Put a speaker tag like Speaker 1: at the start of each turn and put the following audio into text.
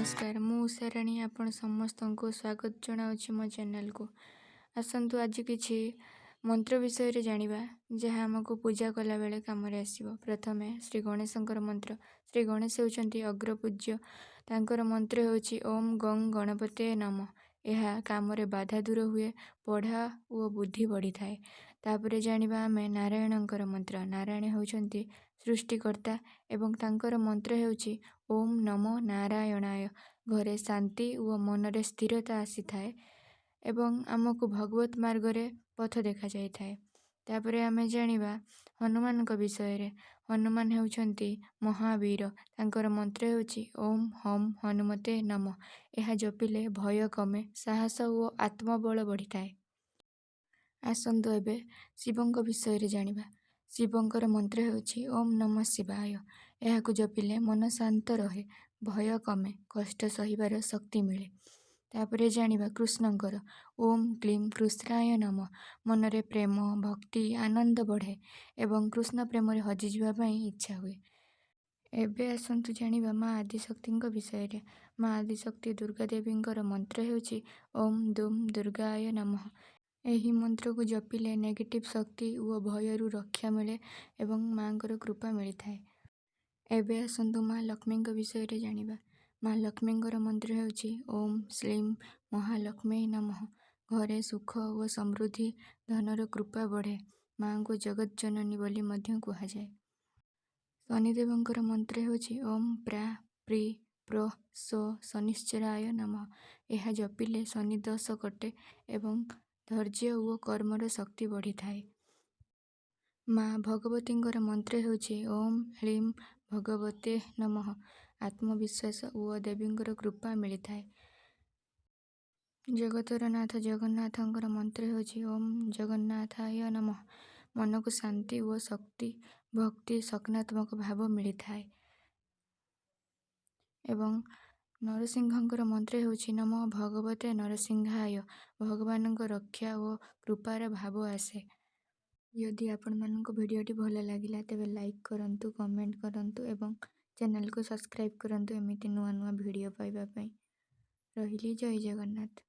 Speaker 1: नमस्कार मु उषाराणी आपण समस्त को स्वागत जनावि मो चैनल को। आसतु आज किछि मंत्र विषय रे जानिबा जहाँ आमको पूजा कला बेले काम रे आसीबो। प्रथमे श्री गणेशंकर मंत्र। श्री गणेश होउचंती अग्रपूज्य। तांकर मंत्र होउची ओम गंग गणपते नमः। यह काम रे बाधा दूर हुए, पढ़ा और बुद्धि बढ़ी थाए। तापरे जानिबा आमे नारायणंकर मंत्र। नारायण होउचंती सृष्टिकर्ता एवं तांकर मंत्र हेउची ओम नमो नारायणाय। घरे शांति व मनरे स्थिरता आसी थाए एवं आमको भगवत मार्ग रे पथ देखा जाय थाए। तापरे आमे जानिबा हनुमान को विषय रे। हनुमान हेउचंती महावीर। तांकर मंत्र हेउची ओम हम हनुमते नमः। यह जपिले भय कमे, साहस और आत्मबल बढ़ी थाए। आसंतु एबे शिवंक विषय रे जानिबा। शिवंकर मंत्र हेउची ओम नमः शिवाय। यह जपिले मन शांत रहे, भय कमे, कष्ट सहिबार शक्ति मिले। तापरे जानिबा कृष्णंकर ओम क्लीम कृष्णाय नमः। मनरे प्रेम भक्ति आनंद बढ़े एवं कृष्ण प्रेम रे हजि जिबा पई इच्छा हुए। एबे आसंतु जानिबा माँ आदिशक्ति विषय रे। माँ आदिशक्ति दुर्गा देवींकर मंत्र हेउची ओम दुम दुर्गाय नमः। एही मंत्र को जपिले नेगेटिव शक्ति व भयरु रक्षा मिले एवं माँकर कृपा मिली थाए। एबे आसंतु माँ लक्ष्मी विषय रे जानिबा। माँ लक्ष्मींकर मंत्र हेउची ओम श्लीम महालक्ष्मी नमः। घरे सुख व समृद्धि धनर कृपा बढ़े। माँ को जगत जननी बोली मध्य कहा जाए। शनिदेवंकर मंत्र हेउची ओम प्रा प्री प्र सो शनिश्चराय नमः। यह जपिले शनि दोष कटे एवं धैर्य व कर्मर शक्ति बढ़ी थाए। माँ भगवतींकर मंत्र हेउची ओम ह्लीम भगवते नमः। आत्मविश्वास व देवींकर कृपा मिली थाए। जगतर नाथ जगन्नाथंकर मंत्र हेउची ओम जगन्नाथाय नमः। मन को शांति व शक्ति भक्ति सकारात्मक भाव मिली थाए। एवं नरसिंहंकर मंत्र हेउची नमः भगवते नरसिंहाय। भगवान रक्षा व कृपार भाव आसे। यदि आपण मानक भिडियोटी भल लागिला तेबे लाइक करंतु, कमेंट करंतु एवं चैनल को सब्सक्राइब करंतु एमिति नुआ नुआ भिडियो पाइबा पई। रहिली जय जगन्नाथ।